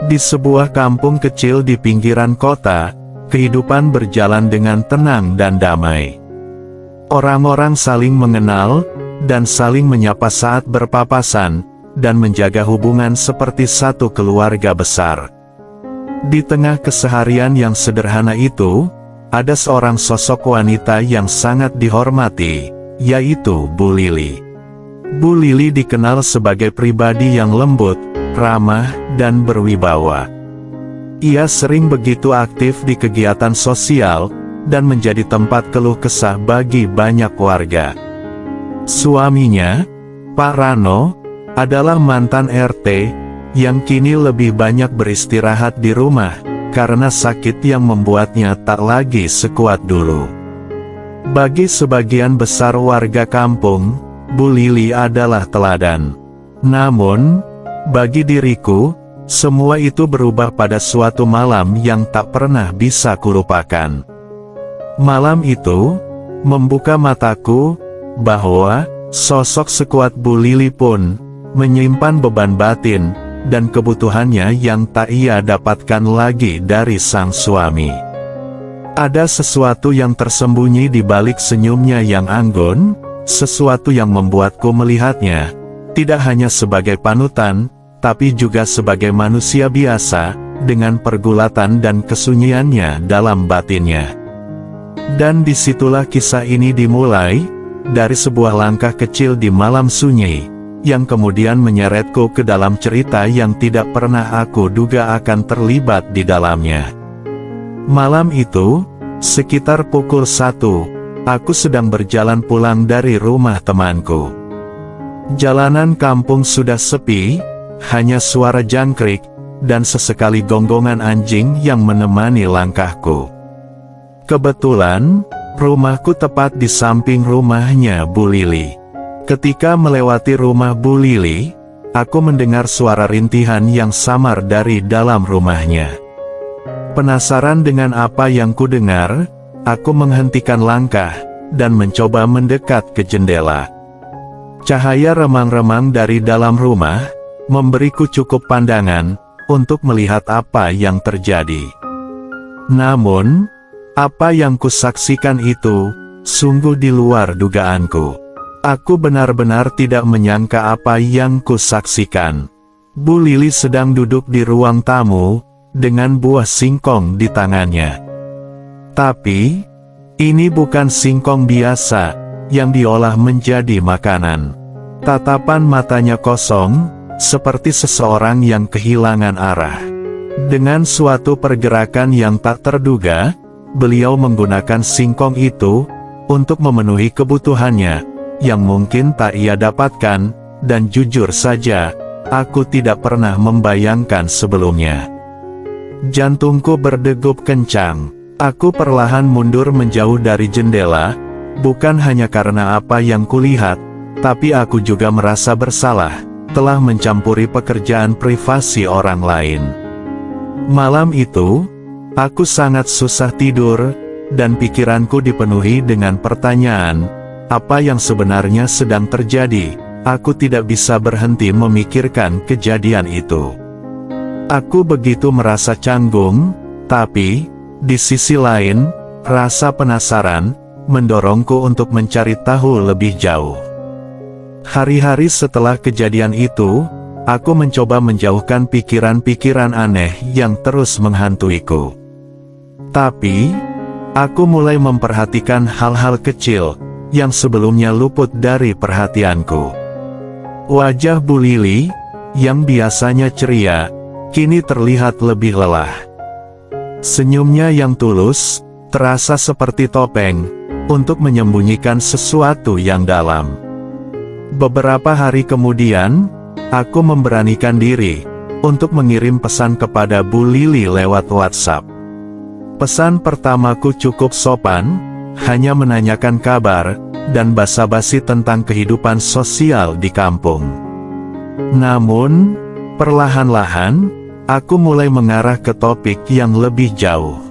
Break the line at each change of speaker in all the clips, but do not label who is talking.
Di sebuah kampung kecil di pinggiran kota, kehidupan berjalan dengan tenang dan damai. Orang-orang saling mengenal, dan saling menyapa saat berpapasan, dan menjaga hubungan seperti satu keluarga besar. Di tengah keseharian yang sederhana itu, ada seorang sosok wanita yang sangat dihormati, yaitu Bu Lili. Bu Lili dikenal sebagai pribadi yang lembut, ramah, dan berwibawa. Ia sering begitu aktif di kegiatan sosial, dan menjadi tempat keluh kesah bagi banyak warga. Suaminya, Pak Rano, adalah mantan RT, yang kini lebih banyak beristirahat di rumah, karena sakit yang membuatnya tak lagi sekuat dulu. Bagi sebagian besar warga kampung, Bu Lili adalah teladan. Namun, bagi diriku, semua itu berubah pada suatu malam yang tak pernah bisa kulupakan. Malam itu, membuka mataku, bahwa sosok sekuat Bu Lili pun menyimpan beban batin dan kebutuhannya yang tak ia dapatkan lagi dari sang suami. Ada sesuatu yang tersembunyi di balik senyumnya yang anggun, sesuatu yang membuatku melihatnya, tidak hanya sebagai panutan, tapi juga sebagai manusia biasa, dengan pergulatan dan kesunyiannya dalam batinnya. Dan disitulah kisah ini dimulai, dari sebuah langkah kecil di malam sunyi, yang kemudian menyeretku ke dalam cerita yang tidak pernah aku duga akan terlibat di dalamnya. Malam itu, sekitar pukul 1, aku sedang berjalan pulang dari rumah temanku. Jalanan kampung sudah sepi, hanya suara jangkrik, dan sesekali gonggongan anjing yang menemani langkahku. Kebetulan, rumahku tepat di samping rumahnya Bu Lili. Ketika melewati rumah Bu Lili, aku mendengar suara rintihan yang samar dari dalam rumahnya. Penasaran dengan apa yang kudengar, aku menghentikan langkah, dan mencoba mendekat ke jendela. Cahaya remang-remang dari dalam rumah, memberiku cukup pandangan, untuk melihat apa yang terjadi. Namun, apa yang kusaksikan itu, sungguh di luar dugaanku. Aku benar-benar tidak menyangka apa yang kusaksikan. Bu Lili sedang duduk di ruang tamu, dengan buah singkong di tangannya. Tapi, ini bukan singkong biasa, yang diolah menjadi makanan. Tatapan matanya kosong, seperti seseorang yang kehilangan arah. Dengan suatu pergerakan yang tak terduga, beliau menggunakan singkong itu, untuk memenuhi kebutuhannya, yang mungkin tak ia dapatkan, dan jujur saja, aku tidak pernah membayangkan sebelumnya. Jantungku berdegup kencang. Aku perlahan mundur menjauh dari jendela, bukan hanya karena apa yang kulihat, tapi aku juga merasa bersalah, telah mencampuri pekerjaan privasi orang lain. Malam itu, aku sangat susah tidur, dan pikiranku dipenuhi dengan pertanyaan, apa yang sebenarnya sedang terjadi. Aku tidak bisa berhenti memikirkan kejadian itu. Aku begitu merasa canggung, tapi, di sisi lain, rasa penasaran, mendorongku untuk mencari tahu lebih jauh. Hari-hari setelah kejadian itu, aku mencoba menjauhkan pikiran-pikiran aneh yang terus menghantuiku. Tapi, aku mulai memperhatikan hal-hal kecil, yang sebelumnya luput dari perhatianku. Wajah Bu Lili, yang biasanya ceria, kini terlihat lebih lelah. Senyumnya yang tulus, terasa seperti topeng, untuk menyembunyikan sesuatu yang dalam. Beberapa hari kemudian, aku memberanikan diri, untuk mengirim pesan kepada Bu Lili lewat WhatsApp. Pesan pertamaku cukup sopan, hanya menanyakan kabar, dan basa-basi tentang kehidupan sosial di kampung. Namun, perlahan-lahan, aku mulai mengarah ke topik yang lebih jauh.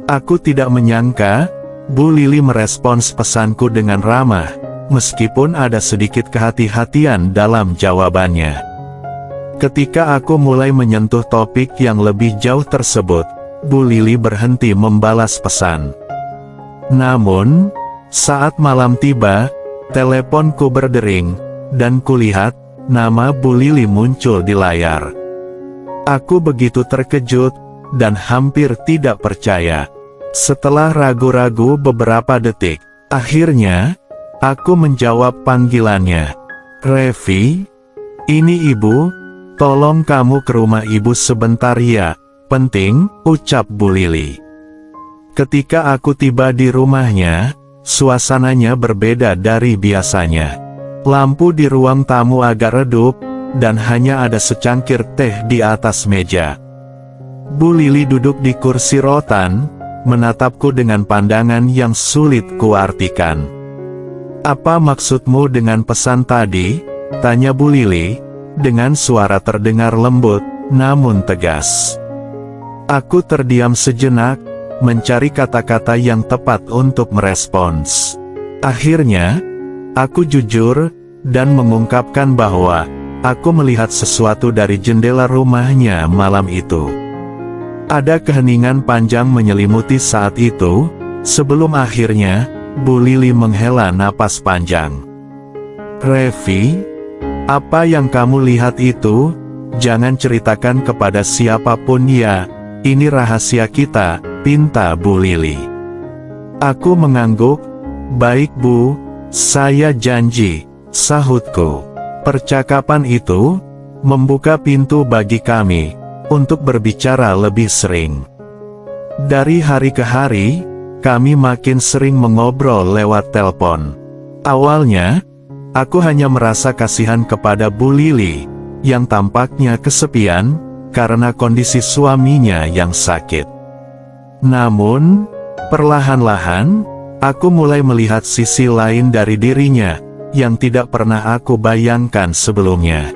Aku tidak menyangka, Bu Lili merespons pesanku dengan ramah, meskipun ada sedikit kehati-hatian dalam jawabannya. Ketika aku mulai menyentuh topik yang lebih jauh tersebut, Bu Lili berhenti membalas pesan. Namun, saat malam tiba, teleponku berdering, dan kulihat, nama Bu Lili muncul di layar. Aku begitu terkejut, dan hampir tidak percaya. Setelah ragu-ragu beberapa detik, akhirnya, aku menjawab panggilannya. "Revi, ini ibu, tolong kamu ke rumah ibu sebentar ya, penting," ucap Bu Lili. Ketika aku tiba di rumahnya, suasananya berbeda dari biasanya. Lampu di ruang tamu agak redup, dan hanya ada secangkir teh di atas meja. Bu Lili duduk di kursi rotan, menatapku dengan pandangan yang sulit kuartikan. "Apa maksudmu dengan pesan tadi?" tanya Bu Lili, dengan suara terdengar lembut, namun tegas. Aku terdiam sejenak, mencari kata-kata yang tepat untuk merespons. Akhirnya, aku jujur, dan mengungkapkan bahwa, aku melihat sesuatu dari jendela rumahnya malam itu. Ada keheningan panjang menyelimuti saat itu, sebelum akhirnya, Bu Lili menghela napas panjang. "Revi, apa yang kamu lihat itu, jangan ceritakan kepada siapapun ya, ini rahasia kita," pinta Bu Lili. Aku mengangguk. "Baik Bu, saya janji," sahutku. Percakapan itu, membuka pintu bagi kami, untuk berbicara lebih sering. Dari hari ke hari, kami makin sering mengobrol lewat telepon. Awalnya, aku hanya merasa kasihan kepada Bu Lili, yang tampaknya kesepian, karena kondisi suaminya yang sakit. Namun, perlahan-lahan, aku mulai melihat sisi lain dari dirinya, yang tidak pernah aku bayangkan sebelumnya.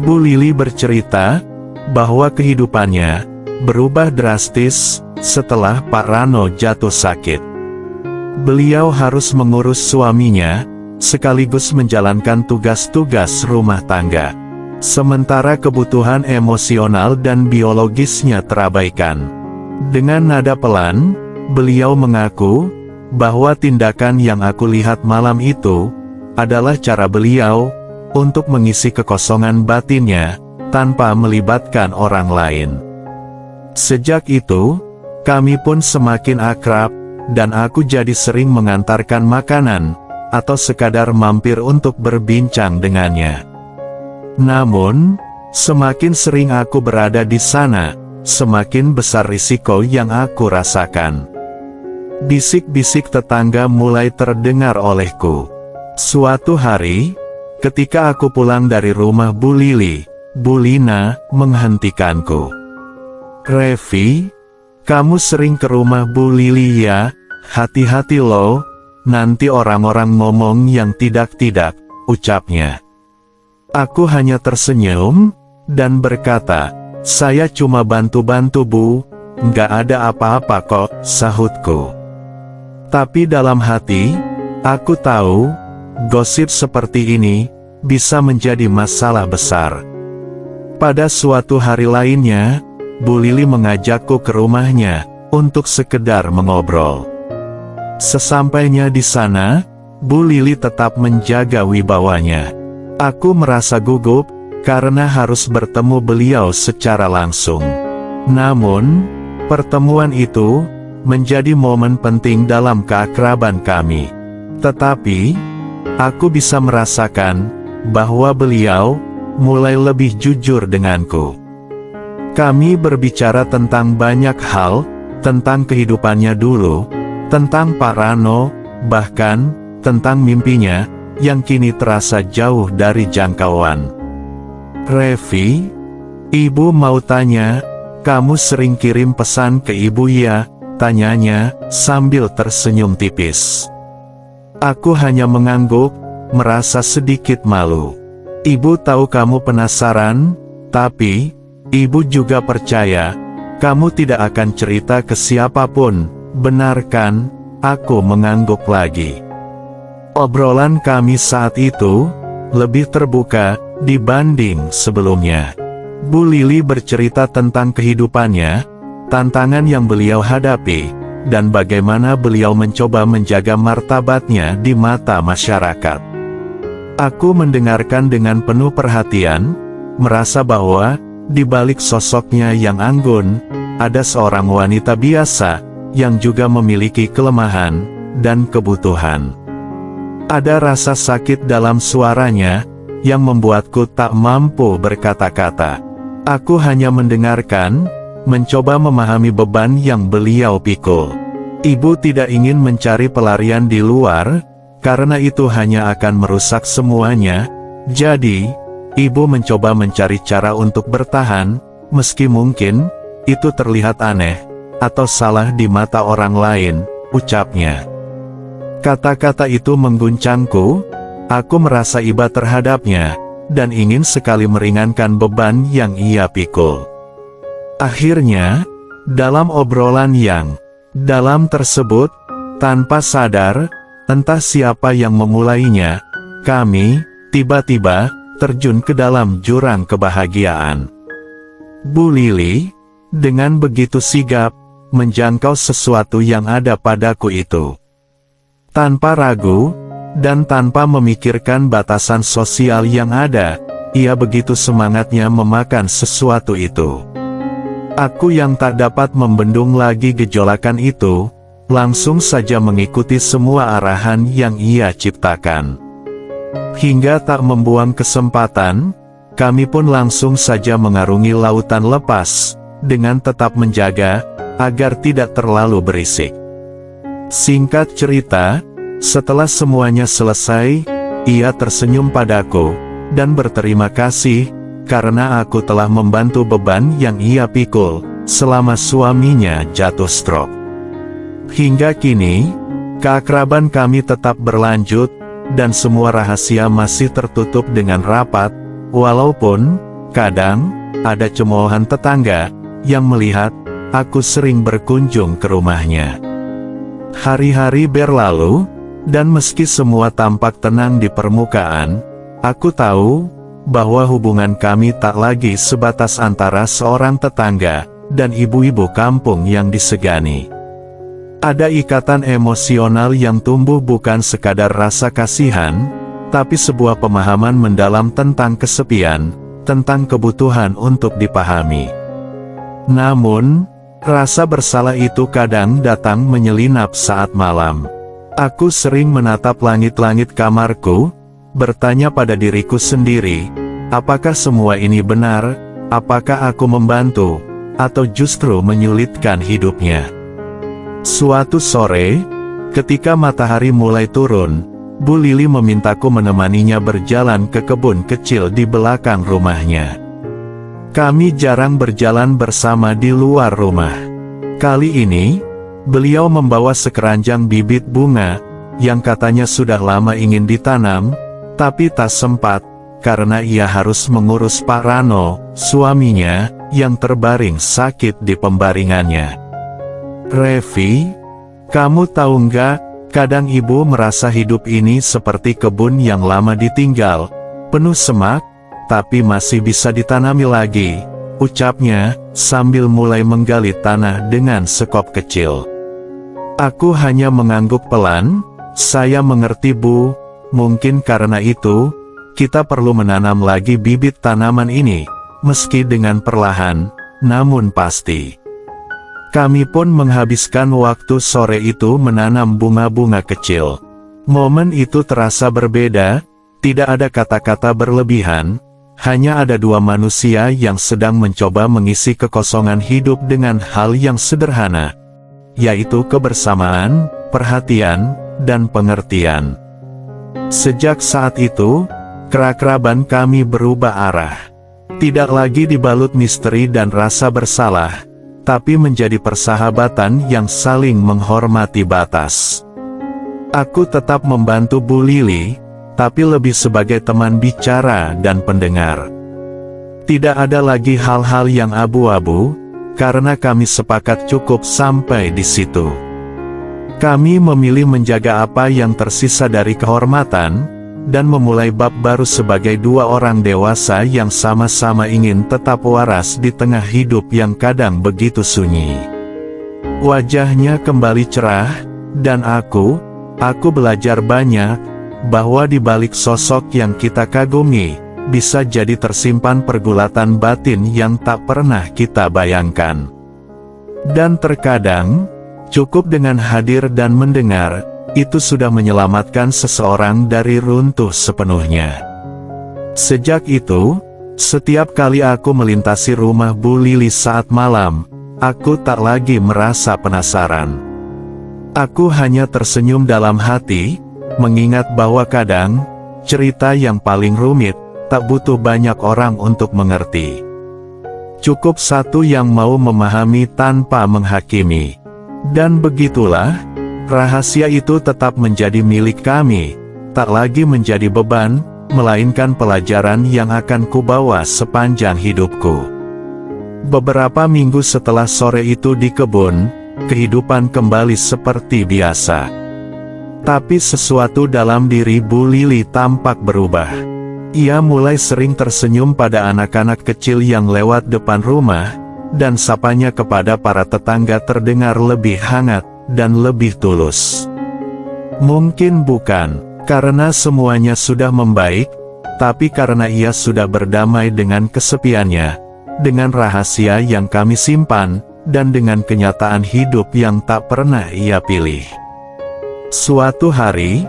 Bu Lili bercerita, bahwa kehidupannya, berubah drastis, setelah Pak Rano jatuh sakit. Beliau harus mengurus suaminya, sekaligus menjalankan tugas-tugas rumah tangga. Sementara kebutuhan emosional dan biologisnya terabaikan. Dengan nada pelan, beliau mengaku, bahwa tindakan yang aku lihat malam itu, adalah cara beliau, untuk mengisi kekosongan batinnya, tanpa melibatkan orang lain. Sejak itu, kami pun semakin akrab, dan aku jadi sering mengantarkan makanan, atau sekadar mampir untuk berbincang dengannya. Namun, semakin sering aku berada di sana, semakin besar risiko yang aku rasakan. Bisik-bisik tetangga mulai terdengar olehku. Suatu hari, ketika aku pulang dari rumah Bu Lili, Bu Lina menghentikanku. "Revi, kamu sering ke rumah Bu Lili ya, hati-hati loh, nanti orang-orang ngomong yang tidak-tidak," ucapnya. Aku hanya tersenyum, dan berkata, "Saya cuma bantu-bantu Bu, nggak ada apa-apa kok," sahutku. Tapi dalam hati, aku tahu, gosip seperti ini, bisa menjadi masalah besar. Pada suatu hari lainnya, Bu Lili mengajakku ke rumahnya, untuk sekedar mengobrol. Sesampainya di sana, Bu Lili tetap menjaga wibawanya. Aku merasa gugup, karena harus bertemu beliau secara langsung. Namun, pertemuan itu, menjadi momen penting dalam keakraban kami. Tetapi, aku bisa merasakan, bahwa beliau, mulai lebih jujur denganku. Kami berbicara tentang banyak hal, tentang kehidupannya dulu, tentang Pak Rano, bahkan, tentang mimpinya, yang kini terasa jauh dari jangkauan. "Revi, ibu mau tanya, kamu sering kirim pesan ke ibu ya?" tanyanya, sambil tersenyum tipis. Aku hanya mengangguk, merasa sedikit malu. "Ibu tahu kamu penasaran, tapi, ibu juga percaya, kamu tidak akan cerita ke siapapun, benar kan?" Aku mengangguk lagi. Obrolan kami saat itu, lebih terbuka dibanding sebelumnya. Bu Lili bercerita tentang kehidupannya, tantangan yang beliau hadapi, dan bagaimana beliau mencoba menjaga martabatnya di mata masyarakat. Aku mendengarkan dengan penuh perhatian, merasa bahwa di balik sosoknya yang anggun, ada seorang wanita biasa yang juga memiliki kelemahan dan kebutuhan. Ada rasa sakit dalam suaranya yang membuatku tak mampu berkata-kata. Aku hanya mendengarkan, mencoba memahami beban yang beliau pikul. Ibu tidak ingin mencari pelarian di luar, karena itu hanya akan merusak semuanya. Jadi, ibu mencoba mencari cara untuk bertahan, meski mungkin itu terlihat aneh atau salah di mata orang lain, ucapnya. Kata-kata itu mengguncangku, aku merasa iba terhadapnya, dan ingin sekali meringankan beban yang ia pikul. Akhirnya, dalam obrolan yang dalam tersebut, tanpa sadar, entah siapa yang memulainya, kami tiba-tiba terjun ke dalam jurang kebahagiaan. Bu Lili, dengan begitu sigap, menjangkau sesuatu yang ada padaku itu. Tanpa ragu, dan tanpa memikirkan batasan sosial yang ada, ia begitu semangatnya memakan sesuatu itu. Aku yang tak dapat membendung lagi gejolakan itu, langsung saja mengikuti semua arahan yang ia ciptakan. Hingga tak membuang kesempatan, kami pun langsung saja mengarungi lautan lepas, dengan tetap menjaga, agar tidak terlalu berisik. Singkat cerita, setelah semuanya selesai, ia tersenyum padaku, dan berterima kasih, karena aku telah membantu beban yang ia pikul, selama suaminya jatuh stroke. Hingga kini, keakraban kami tetap berlanjut, dan semua rahasia masih tertutup dengan rapat, walaupun, kadang, ada cemoohan tetangga, yang melihat, aku sering berkunjung ke rumahnya. Hari-hari berlalu, dan meski semua tampak tenang di permukaan, aku tahu, bahwa hubungan kami tak lagi sebatas antara seorang tetangga, dan ibu-ibu kampung yang disegani. Ada ikatan emosional yang tumbuh bukan sekadar rasa kasihan, tapi sebuah pemahaman mendalam tentang kesepian, tentang kebutuhan untuk dipahami. Namun, rasa bersalah itu kadang datang menyelinap saat malam. Aku sering menatap langit-langit kamarku, bertanya pada diriku sendiri, apakah semua ini benar, apakah aku membantu, atau justru menyulitkan hidupnya. Suatu sore, ketika matahari mulai turun, Bu Lili memintaku menemaninya berjalan ke kebun kecil di belakang rumahnya. Kami jarang berjalan bersama di luar rumah. Kali ini, beliau membawa sekeranjang bibit bunga, yang katanya sudah lama ingin ditanam, tapi tak sempat, karena ia harus mengurus Pak Rano, suaminya, yang terbaring sakit di pembaringannya. Revi, kamu tahu nggak, kadang ibu merasa hidup ini seperti kebun yang lama ditinggal, penuh semak, tapi masih bisa ditanami lagi, ucapnya, sambil mulai menggali tanah dengan sekop kecil. Aku hanya mengangguk pelan, saya mengerti Bu, mungkin karena itu, kita perlu menanam lagi bibit tanaman ini, meski dengan perlahan, namun pasti. Kami pun menghabiskan waktu sore itu menanam bunga-bunga kecil. Momen itu terasa berbeda, tidak ada kata-kata berlebihan, hanya ada dua manusia yang sedang mencoba mengisi kekosongan hidup dengan hal yang sederhana, yaitu kebersamaan, perhatian, dan pengertian. Sejak saat itu, keakraban kami berubah arah. Tidak lagi dibalut misteri dan rasa bersalah, tapi menjadi persahabatan yang saling menghormati batas. Aku tetap membantu Bu Lili, tapi lebih sebagai teman bicara dan pendengar. Tidak ada lagi hal-hal yang abu-abu, karena kami sepakat cukup sampai di situ. Kami memilih menjaga apa yang tersisa dari kehormatan, dan memulai bab baru sebagai dua orang dewasa yang sama-sama ingin tetap waras di tengah hidup yang kadang begitu sunyi. Wajahnya kembali cerah, dan aku belajar banyak, bahwa di balik sosok yang kita kagumi, bisa jadi tersimpan pergulatan batin yang tak pernah kita bayangkan. Dan terkadang, cukup dengan hadir dan mendengar, itu sudah menyelamatkan seseorang dari runtuh sepenuhnya. Sejak itu, setiap kali aku melintasi rumah Bu Lili saat malam, aku tak lagi merasa penasaran. Aku hanya tersenyum dalam hati, mengingat bahwa kadang, cerita yang paling rumit, tak butuh banyak orang untuk mengerti. Cukup satu yang mau memahami tanpa menghakimi. Dan begitulah, rahasia itu tetap menjadi milik kami, tak lagi menjadi beban, melainkan pelajaran yang akan kubawa sepanjang hidupku. Beberapa minggu setelah sore itu di kebun, kehidupan kembali seperti biasa. Tapi sesuatu dalam diri Bu Lili tampak berubah. Ia mulai sering tersenyum pada anak-anak kecil yang lewat depan rumah, dan sapanya kepada para tetangga terdengar lebih hangat, dan lebih tulus. Mungkin bukan karena semuanya sudah membaik, tapi karena ia sudah berdamai dengan kesepiannya, dengan rahasia yang kami simpan, dan dengan kenyataan hidup yang tak pernah ia pilih. Suatu hari,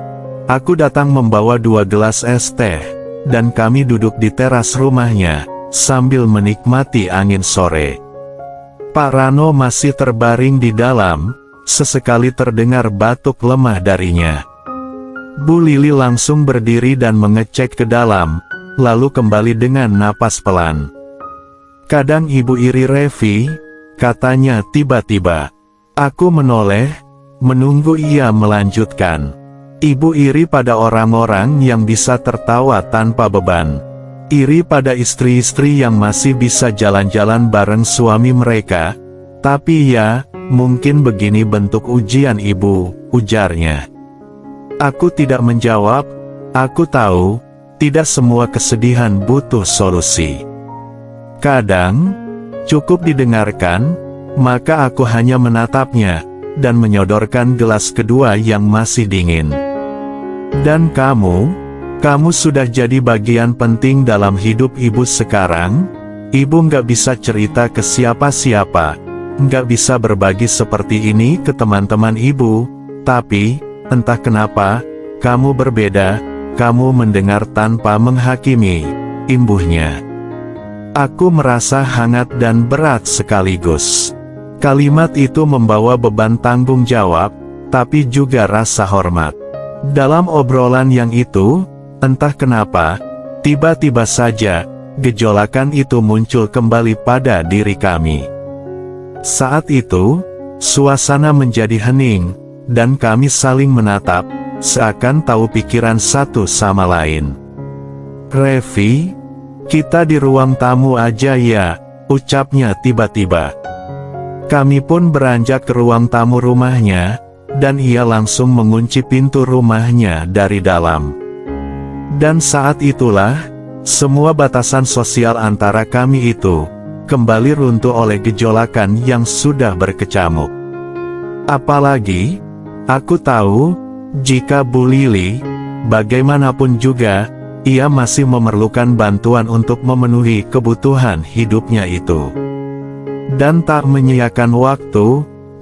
aku datang membawa 2 gelas es teh, dan kami duduk di teras rumahnya, sambil menikmati angin sore. Pak Rano masih terbaring di dalam, sesekali terdengar batuk lemah darinya. Bu Lili langsung berdiri dan mengecek ke dalam, lalu kembali dengan napas pelan. "Kadang Ibu iri Revi," katanya tiba-tiba. Aku menoleh, menunggu ia melanjutkan. "Ibu iri pada orang-orang yang bisa tertawa tanpa beban. Iri pada istri-istri yang masih bisa jalan-jalan bareng suami mereka. Tapi ya, mungkin begini bentuk ujian Ibu," ujarnya. Aku tidak menjawab. Aku tahu, tidak semua kesedihan butuh solusi. Kadang, cukup didengarkan, maka aku hanya menatapnya, dan menyodorkan gelas kedua yang masih dingin. "Dan kamu sudah jadi bagian penting dalam hidup Ibu sekarang. Ibu nggak bisa cerita ke siapa-siapa, nggak bisa berbagi seperti ini ke teman-teman Ibu, tapi, entah kenapa, kamu berbeda, kamu mendengar tanpa menghakimi," imbuhnya. Aku merasa hangat dan berat sekaligus. Kalimat itu membawa beban tanggung jawab, tapi juga rasa hormat. Dalam obrolan yang itu, entah kenapa, tiba-tiba saja, gejolakan itu muncul kembali pada diri kami. Saat itu, suasana menjadi hening, dan kami saling menatap, seakan tahu pikiran satu sama lain. "Revi, kita di ruang tamu aja ya," ucapnya tiba-tiba. Kami pun beranjak ke ruang tamu rumahnya, dan ia langsung mengunci pintu rumahnya dari dalam. Dan saat itulah, semua batasan sosial antara kami itu, kembali runtuh oleh gejolakan yang sudah berkecamuk. Apalagi, aku tahu, jika Bu Lili, bagaimanapun juga, ia masih memerlukan bantuan untuk memenuhi kebutuhan hidupnya itu. Dan tak menyia-nyiakan waktu,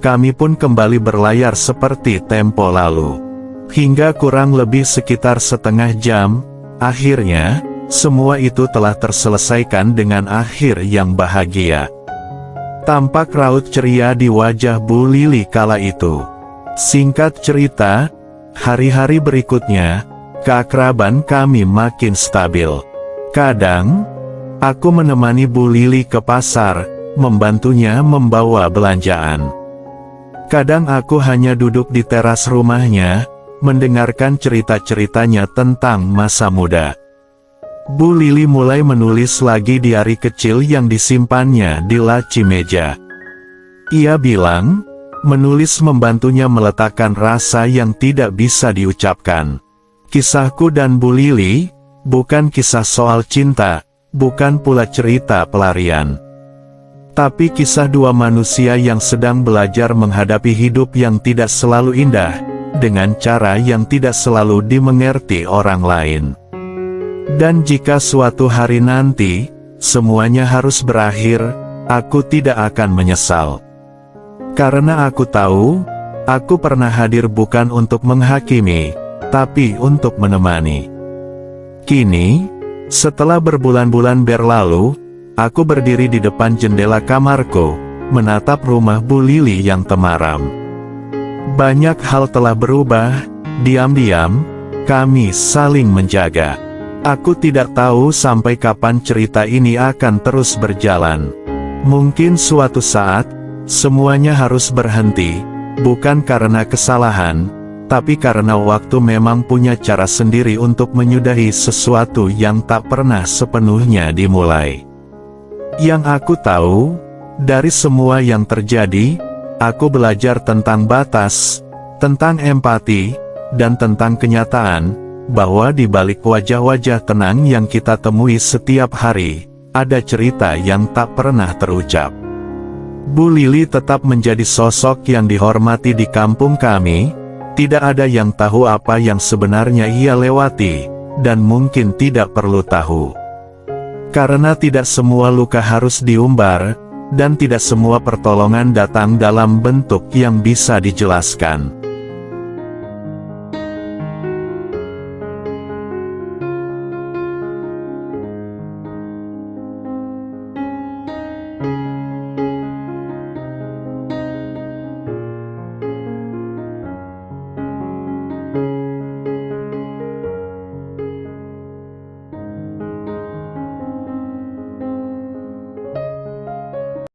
kami pun kembali berlayar seperti tempo lalu. Hingga kurang lebih sekitar setengah jam, akhirnya, semua itu telah terselesaikan dengan akhir yang bahagia. Tampak raut ceria di wajah Bu Lili kala itu. Singkat cerita, hari-hari berikutnya, keakraban kami makin stabil. Kadang, aku menemani Bu Lili ke pasar, membantunya membawa belanjaan. Kadang aku hanya duduk di teras rumahnya, mendengarkan cerita-ceritanya tentang masa muda. Bu Lili mulai menulis lagi diari kecil yang disimpannya di laci meja. Ia bilang, menulis membantunya meletakkan rasa yang tidak bisa diucapkan. Kisahku dan Bu Lili, bukan kisah soal cinta, bukan pula cerita pelarian. Tapi kisah dua manusia yang sedang belajar menghadapi hidup yang tidak selalu indah, dengan cara yang tidak selalu dimengerti orang lain. Dan jika suatu hari nanti, semuanya harus berakhir, aku tidak akan menyesal. Karena aku tahu, aku pernah hadir bukan untuk menghakimi, tapi untuk menemani. Kini, setelah berbulan-bulan berlalu, aku berdiri di depan jendela kamarku, menatap rumah Bu Lili yang temaram. Banyak hal telah berubah, diam-diam, kami saling menjaga. Aku tidak tahu sampai kapan cerita ini akan terus berjalan. Mungkin suatu saat, semuanya harus berhenti, bukan karena kesalahan, tapi karena waktu memang punya cara sendiri untuk menyudahi sesuatu yang tak pernah sepenuhnya dimulai. Yang aku tahu, dari semua yang terjadi, aku belajar tentang batas, tentang empati, dan tentang kenyataan, bahwa di balik wajah-wajah tenang yang kita temui setiap hari, ada cerita yang tak pernah terucap. Bu Lili tetap menjadi sosok yang dihormati di kampung kami. Tidak ada yang tahu apa yang sebenarnya ia lewati, dan mungkin tidak perlu tahu. Karena tidak semua luka harus diumbar, dan tidak semua pertolongan datang dalam bentuk yang bisa dijelaskan.